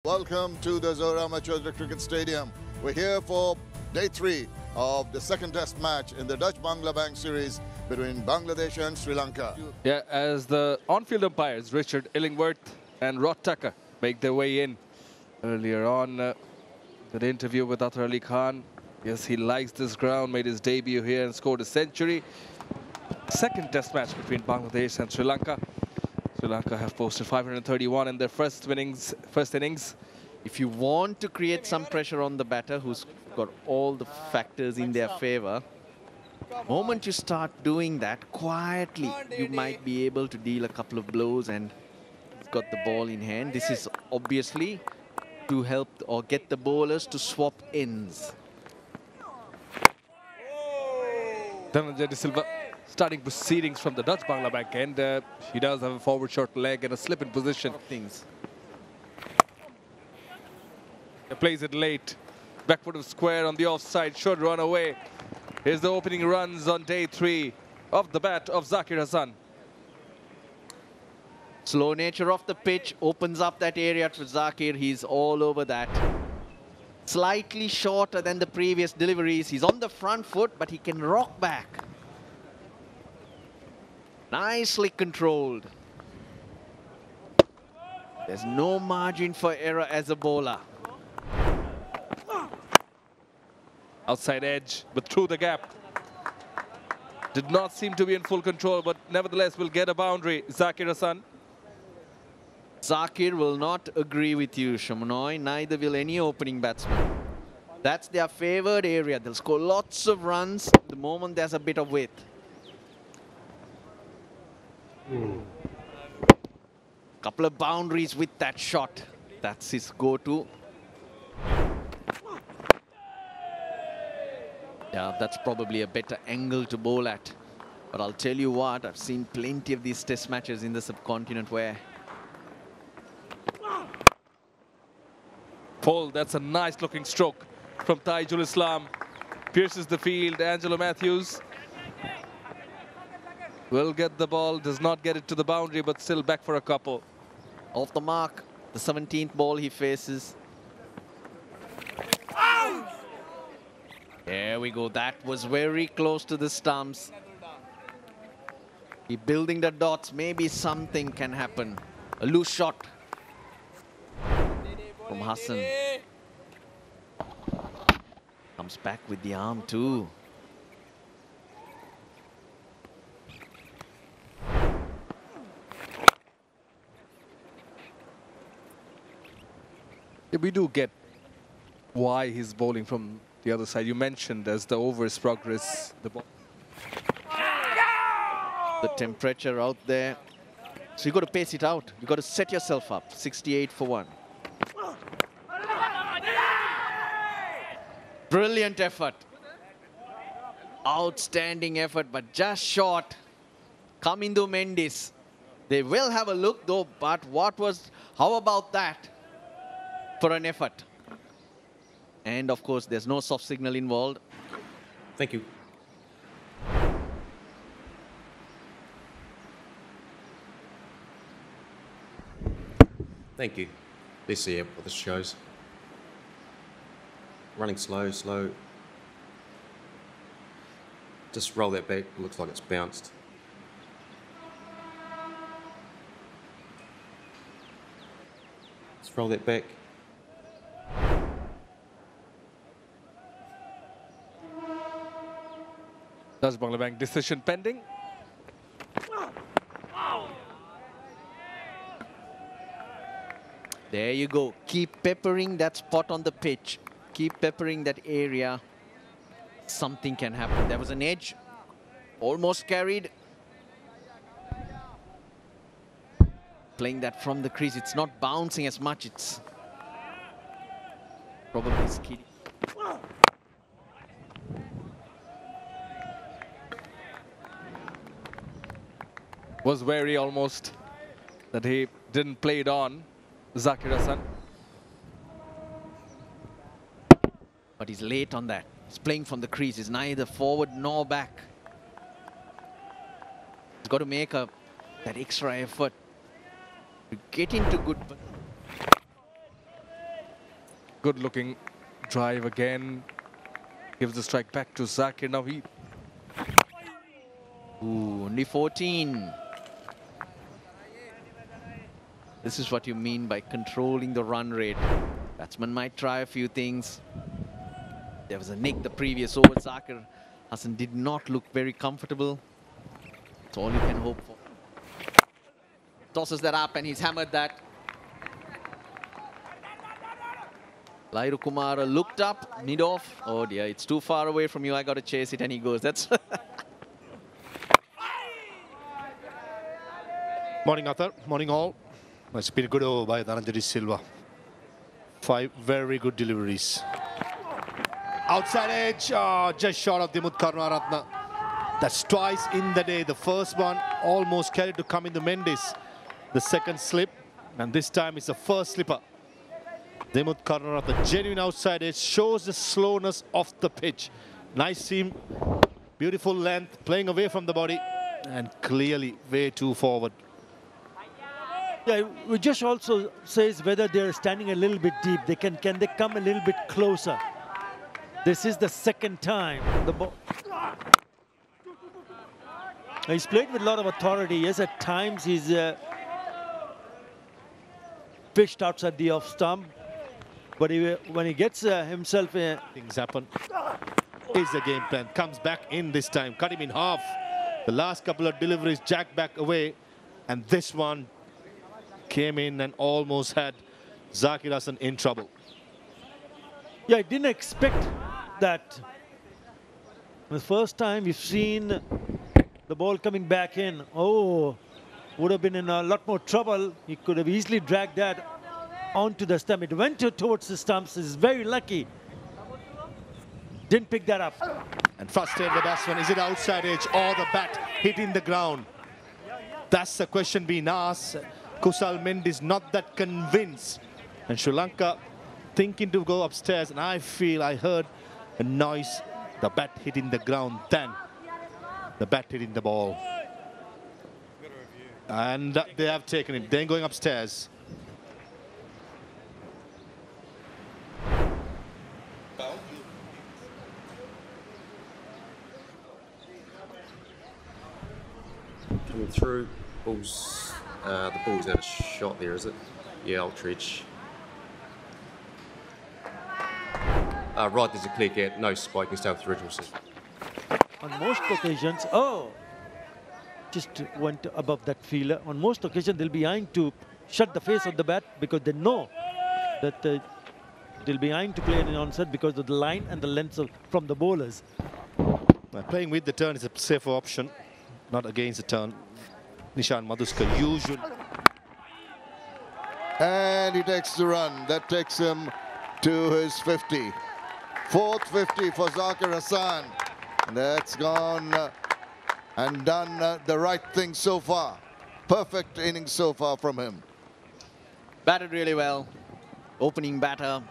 Welcome to the Zohra Amateur Cricket Stadium. We're here for day 3 of the second test match in the Dutch-Bangla Bank series between Bangladesh and Sri Lanka. Yeah, as the on-field umpires, Richard Illingworth and Rod Tucker, make their way in. Earlier on, the interview with Athar Ali Khan. Yes, he likes this ground, made his debut here and scored a century. Second test match between Bangladesh and Sri Lanka. Sri Lanka have posted 531 in their first innings. If you want to create some pressure on the batter who's got all the factors in their favor, the moment you start doing that quietly, you might be able to deal a couple of blows and got the ball in hand. This is obviously to help or get the bowlers to swap ends. Dhananjay De Silva starting proceedings from the Dutch Bangla Bank end. He does have a forward short leg and a slip in position. Things. He plays it late. Back foot of square on the offside, should run away. Here's the opening runs on day 3 of the bat of Zakir Hassan. Slow nature of the pitch opens up that area for Zakir. He's all over that. Slightly shorter than the previous deliveries. He's on the front foot, but he can rock back. Nicely controlled. There's no margin for error as a bowler. Outside edge, but through the gap. Did not seem to be in full control, but nevertheless will get a boundary. Zakir Hassan. Zakir will not agree with you, Shamanoi. Neither will any opening batsman. That's their favored area. They'll score lots of runs the moment there's a bit of width. Couple of boundaries with that shot. That's his go-to. Yeah, that's probably a better angle to bowl at. But I'll tell you what, I've seen plenty of these test matches in the subcontinent where... Full, that's a nice looking stroke from Taijul Islam. Pierces the field, Angelo Matthews will get the ball, does not get it to the boundary, but still back for a couple. Off the mark, the 17th ball he faces. There we go, that was very close to the stumps. Keep building the dots, maybe something can happen. A loose shot from Hassan. Comes back with the arm too. Yeah, we do get why he's bowling from the other side. You mentioned as the overs progress, the temperature out there. So you got to pace it out. You got to set yourself up. 68 for 1. Brilliant effort. Outstanding effort, but just short. Kamindu Mendis. They will have a look though, but how about that for an effort? And of course, there's no soft signal involved. Thank you. Thank you. Let's see what this shows. Running slow, slow. Just roll that back. Looks like it's bounced. Let's roll that back. Dutch Bangla Bank decision pending. There you go. Keep peppering that spot on the pitch. Keep peppering that area. Something can happen. There was an edge. Almost carried. Playing that from the crease. It's not bouncing as much. It's probably skidding. Was wary almost that he didn't play it on, Zakir Hassan. But he's late on that. He's playing from the crease. He's neither forward nor back. He's got to make that extra effort to get into good... Good looking drive again. Gives the strike back to Zakir. Now he... Ooh, only 14. This is what you mean by controlling the run rate. Batsman might try a few things. There was a nick the previous over. Zakir Hasan did not look very comfortable. That's all you can hope for. Tosses that up and he's hammered that. Lairu Kumara looked up, mid-off. Oh dear, it's too far away from you. I got to chase it, and he goes. That's... Morning, Arthur. Morning, all. It's been a good over by Dhananjay Silva. 5 very good deliveries. Outside edge, just short of Dimuth Karunaratne. That's twice in the day. The first one almost carried to come into Mendes. The second slip, and this time it's the first slipper. Dimuth Karunaratne, genuine outside edge, shows the slowness of the pitch. Nice seam, beautiful length, playing away from the body, and clearly way too forward. Yeah, we just also says whether they're standing a little bit deep. Can they come a little bit closer? This is the second time the ball. He's played with a lot of authority. Yes, at times he's pitched outside the off stump, but when he gets himself Things happen. Is the game plan. Comes back in this time. Cut him in half. The last couple of deliveries jacked back away, and this one came in and almost had Zakir Hasan in trouble. Yeah, I didn't expect that. The first time we've seen the ball coming back in, oh, would have been in a lot more trouble. He could have easily dragged that onto the stump. It went towards the stumps. He's very lucky. Didn't pick that up. And frustrated the batsman. Is it outside edge or the bat hitting the ground? That's the question being asked. Kusal Mendes not that convinced. And Sri Lanka thinking to go upstairs. And I feel I heard a noise, the bat hitting the ground, then the bat hitting the ball. And they have taken it. Then going upstairs. Coming through. Balls. The ball's out of shot there, is it? Yeah, Aldridge. Right, there's a clear gap. No spike. He's down with the original set. On most occasions, just went above that feeler. On most occasions, they'll be eyeing to shut the face of the bat because they know that they'll be eyeing to play an onside because of the line and the length from the bowlers. Playing with the turn is a safer option, not against the turn. Nishan Madhuskar usually. And he takes the run. That takes him to his 50. Fourth 50 for Zakir Hasan. That's gone and done the right thing so far. Perfect innings so far from him. Batted really well. Opening batter.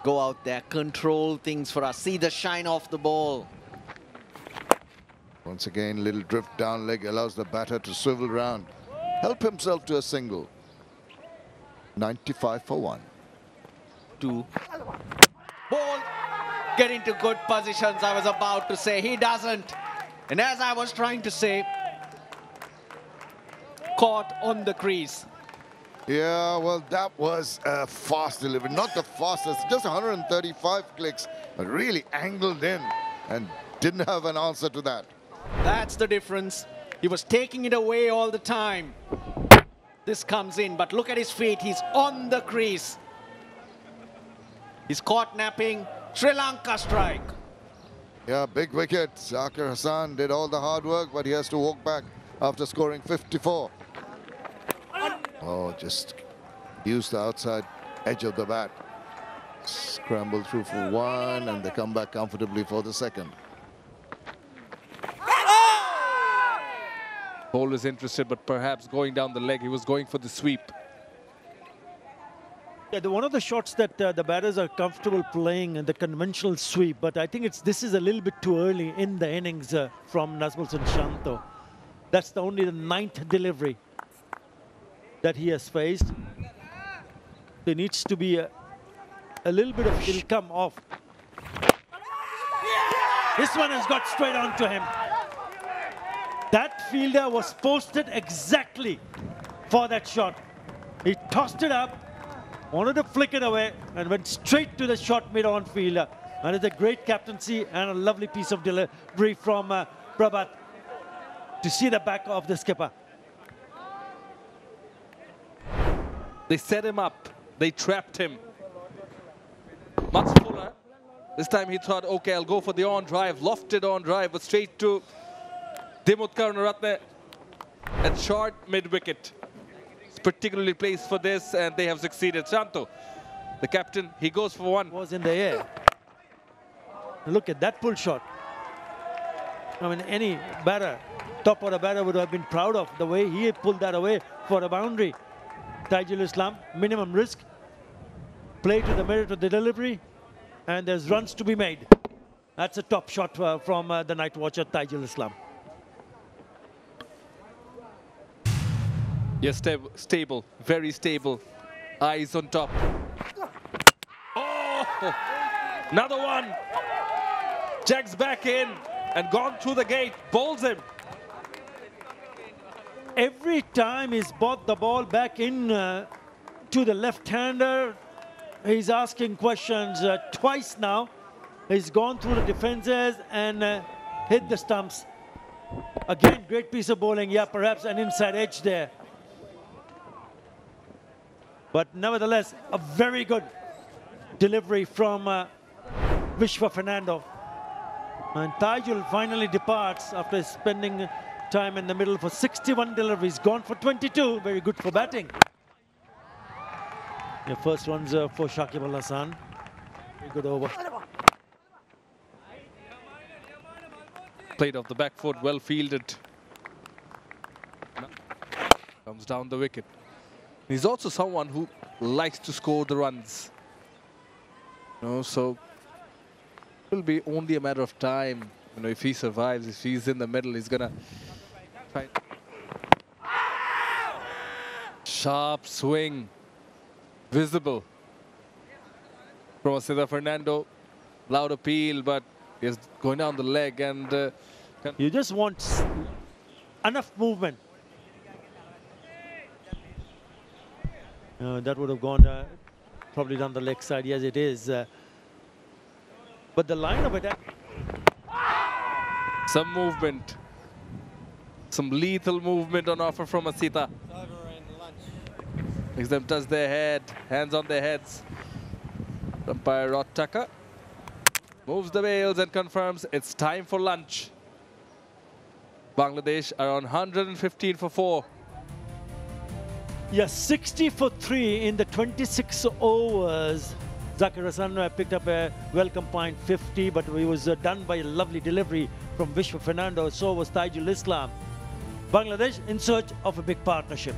Go out there, control things for us. See the shine off the ball. Once again, little drift down leg allows the batter to swivel round. Help himself to a single. 95 for 1. 2. Ball. Get into good positions, I was about to say. He doesn't. And as I was trying to say, caught on the crease. Yeah, well, that was a fast delivery. Not the fastest, just 135 clicks, but really angled in and didn't have an answer to that. That's the difference. He was taking it away all the time. This comes in, but look at his feet. He's on the crease. He's caught napping. Sri Lanka strike. Yeah, big wicket. Zakir Hasan did all the hard work, but he has to walk back after scoring 54. Oh, just use the outside edge of the bat. Scramble through for 1, and they come back comfortably for the second. Ball is interested, but perhaps going down the leg. He was going for the sweep. Yeah, one of the shots that the batters are comfortable playing in the conventional sweep, but I think this is a little bit too early in the innings from Nazmul Shanto. That's the only the 9th delivery that he has faced. There needs to be a little bit of it'll come off. This one has got straight on to him. That fielder was posted exactly for that shot. He tossed it up, wanted to flick it away, and went straight to the shot mid-on fielder. And it's a great captaincy and a lovely piece of delivery from Prabhat to see the back of the skipper. They set him up. They trapped him. Much fuller. This time he thought, okay, I'll go for the on-drive, lofted on-drive, but straight to Dimut Karunaratne at short mid-wicket. It's particularly placed for this, and they have succeeded. Shanto, the captain, he goes for one. Was in the air. Look at that pull shot. I mean, any batter, top order batter would have been proud of the way he pulled that away for a boundary. Taijul Islam, minimum risk. Play to the merit of the delivery, and there's runs to be made. That's a top shot from the night watcher, Taijul Islam. Yes, stable, very stable. Eyes on top. Oh, another one. Jags back in and gone through the gate, bowls him. Every time he's brought the ball back in to the left-hander, he's asking questions twice now. He's gone through the defenses and hit the stumps. Again, great piece of bowling. Yeah, perhaps an inside edge there. But nevertheless, a very good delivery from Vishwa Fernando. And Taijul finally departs after spending time in the middle for 61 deliveries. Gone for 22. Very good for batting. The first one's for Shakib Al Hasan. Very good over. Played off the back foot, well fielded. Comes down the wicket. He's also someone who likes to score the runs. So it will be only a matter of time. If he survives, if he's in the middle, he's gonna try. Sharp swing, visible from Asida Fernando. Loud appeal, but he's going down the leg, and you just want enough movement. That would have gone probably down the leg side. Yes, it is. But the line of attack. Some movement. Some lethal movement on offer from Asita. Makes them touch their head. Hands on their heads. Umpire Rod Tucker moves the bails and confirms it's time for lunch. Bangladesh are on 115 for 4. Yes, 60 for 3 in the 26 overs. Zakir Hasan picked up a well-combined 50, but he was done by a lovely delivery from Vishwa Fernando. So was Taijul Islam. Bangladesh in search of a big partnership.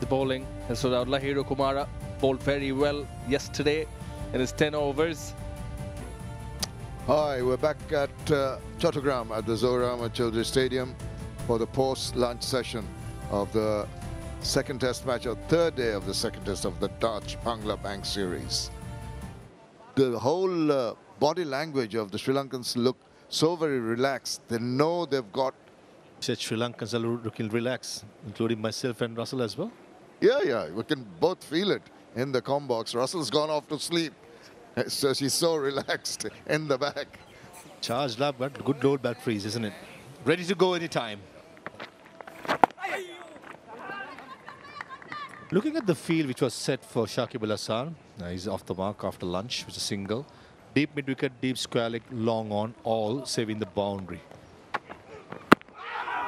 The bowling has stood out. Lahiru Kumara bowled very well yesterday in his 10 overs. Hi, we're back at Chattogram at the Zohar Ahmad Chaudhry Stadium for the post-lunch session of the second test match, or third day of the second test of the Dutch Bangla Bank series. The whole body language of the Sri Lankans look so very relaxed. They know they've got... Said Sri Lankans are looking relaxed, including myself and Russell as well. Yeah, we can both feel it in the comm box. Russell's gone off to sleep. So she's so relaxed in the back. Charged up, but good load batteries, isn't it? Ready to go anytime. Looking at the field which was set for Shakib Al Hasan, he's off the mark after lunch, which is a single. Deep mid-wicket, deep square leg, long on, all saving the boundary.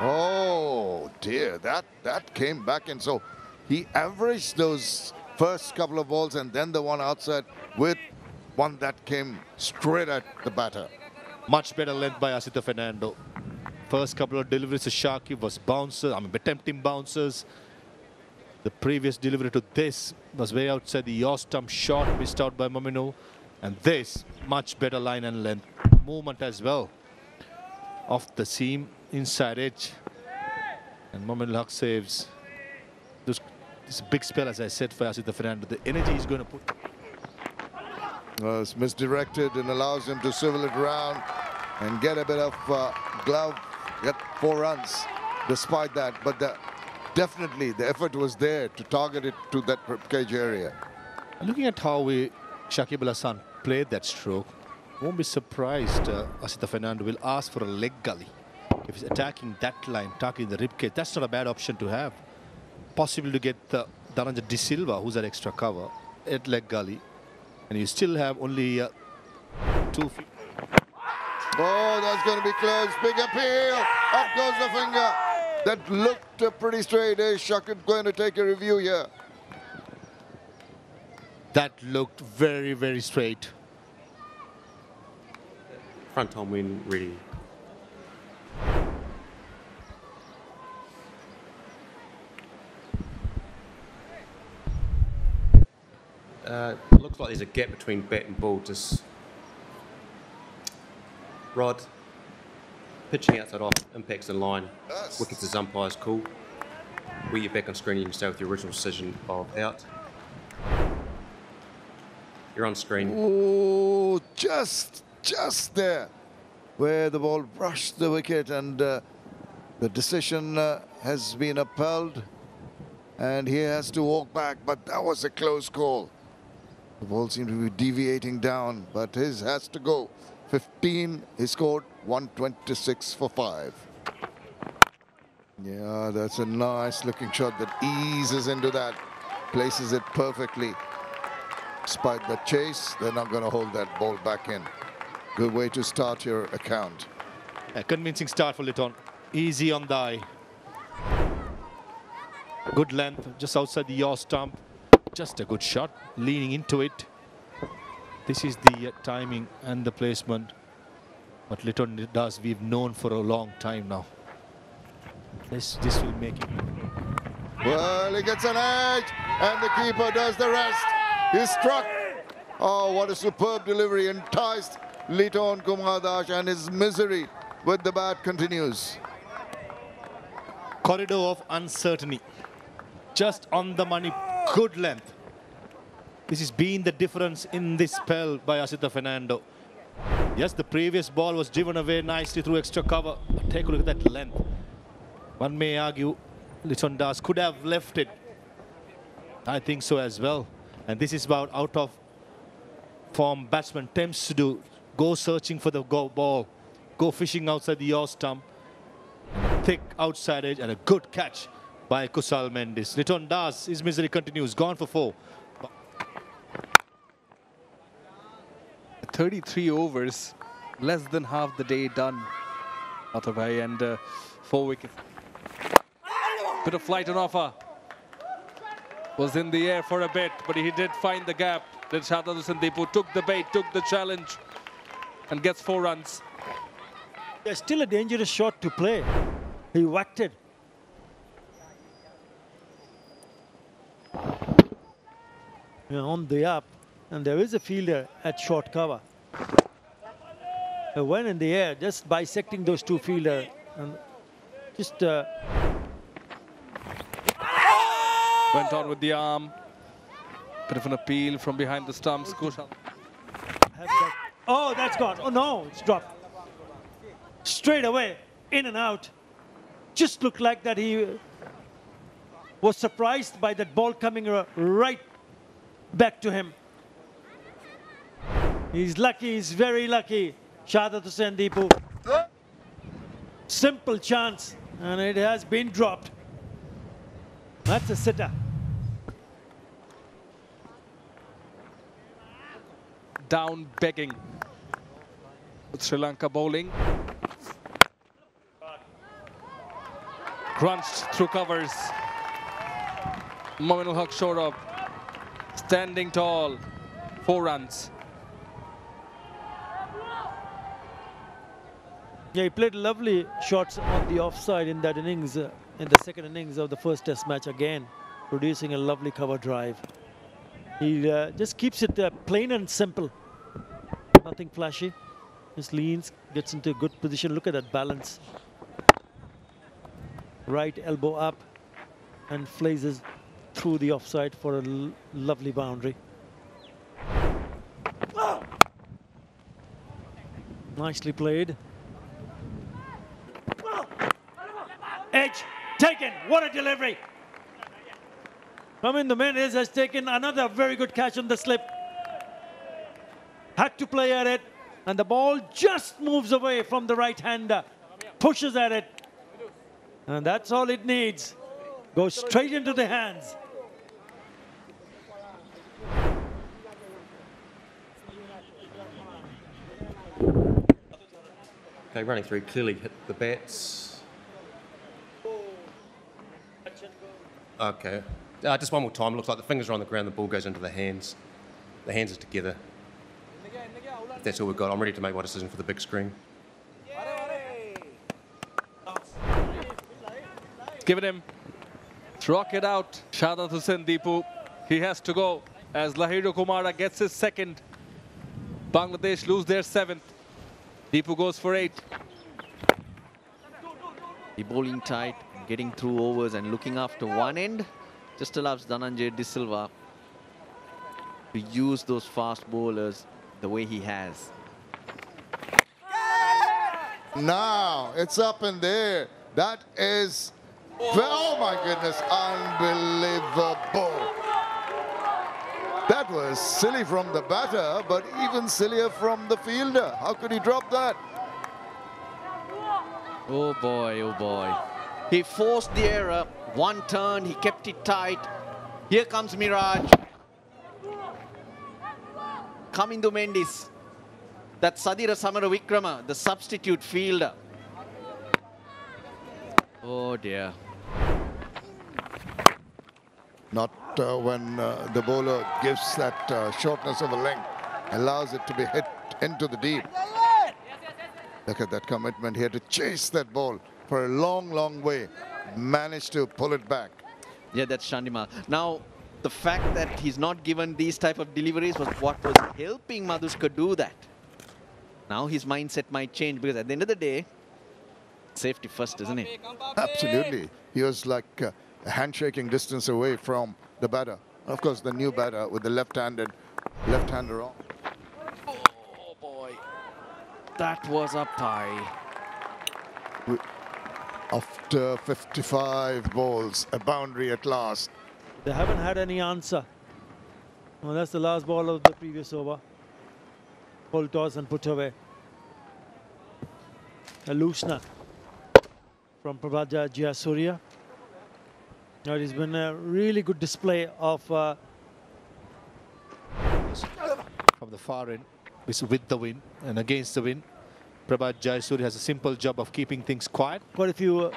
Oh dear, that came back in. So he averaged those first couple of balls and then the one outside with one that came straight at the batter. Much better length by Asita Fernando. First couple of deliveries to Shakib was bouncers, attempting bouncers. The previous delivery to this was way outside the yaw stump, shot missed out by Mominu. And this, much better line and length. Movement as well. Off the seam, inside edge. And Mominu Haq saves. Just It's a big spell, as I said, for Asita Fernando. The energy he's going to put. It's misdirected and allows him to swivel it around and get a bit of glove, get 4 runs despite that. But definitely the effort was there to target it to that ribcage area. Looking at how Shakib Al Hasan played that stroke, won't be surprised Asita Fernando will ask for a leg gully. If he's attacking that line, attacking the ribcage, that's not a bad option to have. Possible to get Dhananjay De Silva, who's at extra cover, at leg gully. And you still have only 2 feet. Oh, that's going to be close. Big appeal. Up goes the finger. That looked pretty straight. Is Shakib going to take a review here? That looked very, very straight. Front time win really. Looks like there's a gap between bat and ball. Just Rod pitching outside off, impacts the line. Yes. Wickets as umpires call. Where you're back on screen, you can stay with your original decision of out. You're on screen. Oh, just there where the ball brushed the wicket, and the decision has been upheld, and he has to walk back. But that was a close call. The ball seemed to be deviating down, but his has to go. 15, he scored 126 for 5. Yeah, that's a nice looking shot that eases into that, places it perfectly. Despite the chase, they're not going to hold that ball back in. Good way to start your account. A convincing start for Litton. Easy on the eye. Good length, just outside the yaw stump. Just a good shot, leaning into it. This is the timing and the placement. What Litton does, we've known for a long time now. This will make it. Well, he gets an edge, and the keeper does the rest. He struck. Oh, what a superb delivery. Enticed Litton Kumar Das, and his misery with the bat continues. Corridor of uncertainty. Just on the money, good length. This has been the difference in this spell by Asita Fernando. Yes, the previous ball was driven away nicely through extra cover. But take a look at that length. One may argue Litton Das could have left it. I think so as well. And this is about out of form batsman attempts to do. Go searching for the ball. Go fishing outside the yaw stump. Thick outside edge and a good catch by Kusal Mendes. Litton Das, his misery continues. Gone for 4. 33 overs, less than half the day done. Atabhai, and 4 wickets. Bit of flight on offer. Was in the air for a bit, but he did find the gap. Then Shardul Sandeepu took the bait, took the challenge, and gets 4 runs. There's still a dangerous shot to play. He whacked it. On the up, and there is a fielder at short cover. He went in the air, just bisecting those 2 fielders, and just Went on with the arm. Bit of an appeal from behind the stumps. Oh, that's gone. Oh no, it's dropped. Straight away, in and out. Just looked like that he was surprised by that ball coming right back to him. He's lucky, he's very lucky. Shardul Sandeepu. Simple chance, and it has been dropped. That's a sitter. Down begging with Sri Lanka bowling. Crunched through covers. Mominul Haq Shoaib standing tall. 4 runs. Yeah, he played lovely shots on the offside in that innings, in the second innings of the first test match again, producing a lovely cover drive. He just keeps it plain and simple. Nothing flashy. Just leans, gets into a good position. Look at that balance. Right elbow up and flazes through the offside for a lovely boundary. Nicely played. Edge taken. What a delivery. The Mendes has taken another very good catch on the slip. Had to play at it, and the ball just moves away from the right-hander. Pushes at it, and that's all it needs. Goes straight into the hands. Okay, running through, clearly hit the bats. Okay, just one more time. Looks like the fingers are on the ground, the ball goes into the hands. The hands are together. That's all we've got. I'm ready to make my decision for the big screen. Give it him. Rock it out. Shadat Hussain Deepu. He has to go as Lahiru Kumara gets his second. Bangladesh lose their 7th. Deepu goes for 8. The bowling tight, getting through overs and looking after one end just allows Dhananjay De Silva to use those fast bowlers the way he has. Now it's up in there. That is, oh my goodness, unbelievable. That was silly from the batter, but even sillier from the fielder. How could he drop that? Oh boy, oh boy. He forced the error. One turn, he kept it tight. Here comes Miraj. Kamindu Mendes. That's Sadira Samara Vikrama, the substitute fielder. Oh dear. Not when the bowler gives that shortness of a length, allows it to be hit into the deep. Look at that commitment here to chase that ball for a long, long way. Managed to pull it back. Yeah, that's Shandima. Now, the fact that he's not given these type of deliveries was what was helping Madhuskar do that. Now his mindset might change because at the end of the day, safety first, isn't it? Absolutely. He was like a handshaking distance away from the batter. Of course, the new batter with the left-hander on. Oh boy, that was up high. After 55 balls, a boundary at last. They haven't had any answer. Well, that's the last ball of the previous over. Full toss and put away. A loosener from Prabhat Jayasuriya. Now, it has been a really good display of from the far end, with the wind and against the wind. Prabhat Jayasuriya has a simple job of keeping things quiet. quite a few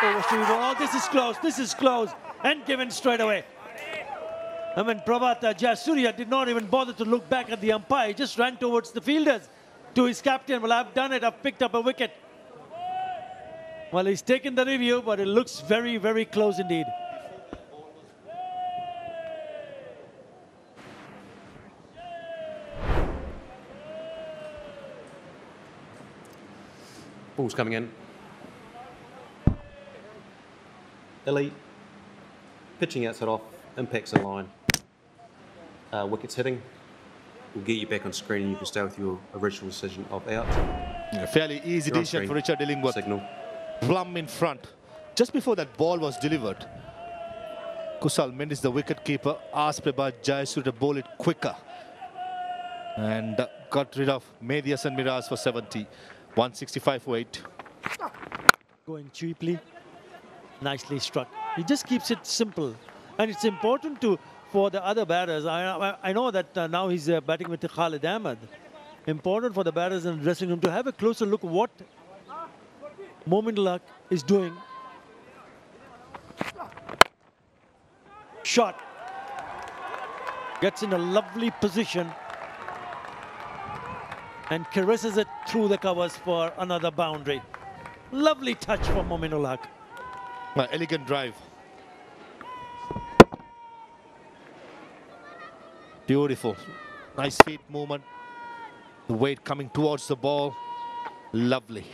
oh, this is close, this is close, and given straight away. I mean, Prabhat Jayasuriya did not even bother to look back at the umpire. He just ran towards the fielders, to his captain. Well, I've done it, I've picked up a wicket. Well, he's taken the review, but it looks very, very close indeed. Ball's coming in. Illy, pitching outside off, impacts in line. Wickets hitting will get you back on screen and you can stay with your original decision of out. Yeah, fairly easy decision for Richard Illingworth. Signal. Plumb in front. Just before that ball was delivered, Kusal Mendes, the wicket-keeper, asked Prabhat Jayasuriya to bowl it quicker and got rid of Medias and Miraj for 70. 165 for 8. Going cheaply, nicely struck. He just keeps it simple. And it's important for the other batters. I know that now he's batting with Khalid Ahmed. Important for the batters in the dressing room to have a closer look what Momin is doing. Shot. Gets in a lovely position and caresses it through the covers for another boundary. Lovely touch from Mominul Haq. Elegant drive. Beautiful. Nice feet movement. The weight coming towards the ball. Lovely.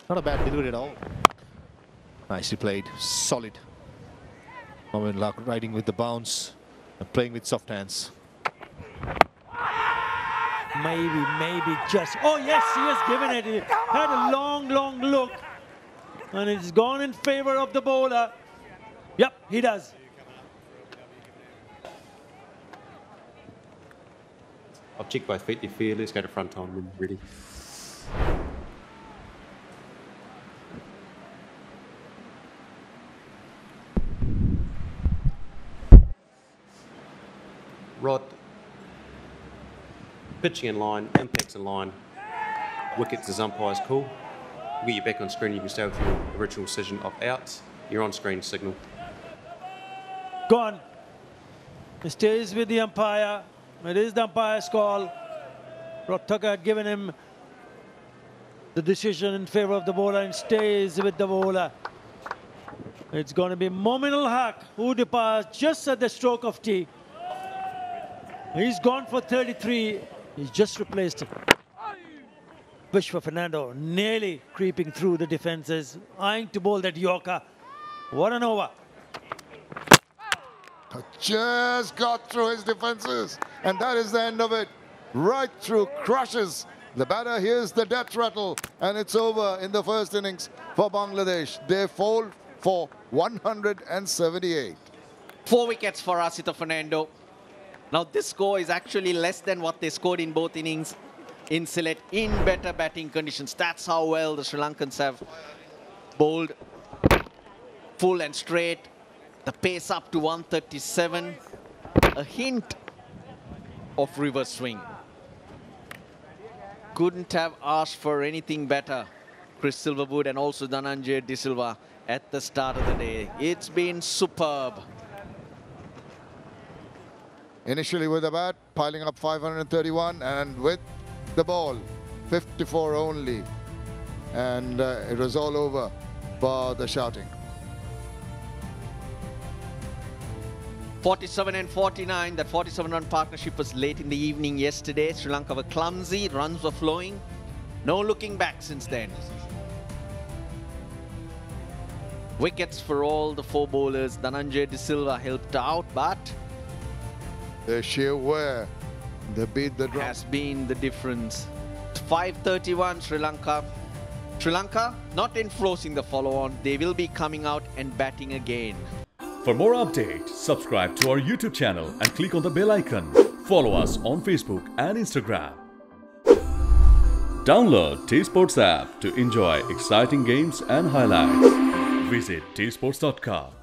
Not a bad delivery at all. Nicely played. Solid. Lanka riding with the bounce and playing with soft hands. Maybe just. Oh yes, he has given it. He had a long look, and it's gone in favor of the bowler. Yep, he does. I've checked both feet, they're fair. Let's go to front on when ready. Rod, pitching in line, impacts in line, wickets as umpire's call. We'll get you back on screen, you can stay with your original decision of outs. You're on screen signal. Gone. He stays with the umpire. It is the umpire's call. Dhaka had given him the decision in favor of the bowler and stays with the bowler. It's going to be Mominul Haq who departs just at the stroke of tea. He's gone for 33. He's just replaced him. Vishwa Fernando nearly creeping through the defenses, eyeing to bowl that Yorker. What an over. Just got through his defenses, and that is the end of it. Right through, crushes the batter. Here's the death rattle, and it's over in the first innings for Bangladesh. They fall for 178. 4 wickets for Asita Fernando. Now this score is actually less than what they scored in both innings in Sylhet in better batting conditions. That's how well the Sri Lankans have bowled full and straight. The pace up to 137. A hint of reverse swing. Couldn't have asked for anything better, Chris Silverwood and also Dhananjay De Silva at the start of the day. It's been superb. Initially with the bat, piling up 531, and with the ball, 54 only. And it was all over for the shouting. 47 and 49, that 47-run partnership was late in the evening yesterday. Sri Lanka were clumsy, runs were flowing. No looking back since then. Wickets for all the 4 bowlers. Dhananjay De Silva helped out, but The sheer wear, they beat the drum. has been the difference. 5:31 Sri Lanka. Sri Lanka not enforcing the follow-on. They will be coming out and batting again. For more updates, subscribe to our YouTube channel and click on the bell icon. Follow us on Facebook and Instagram. Download T Sports app to enjoy exciting games and highlights. Visit tsports.com.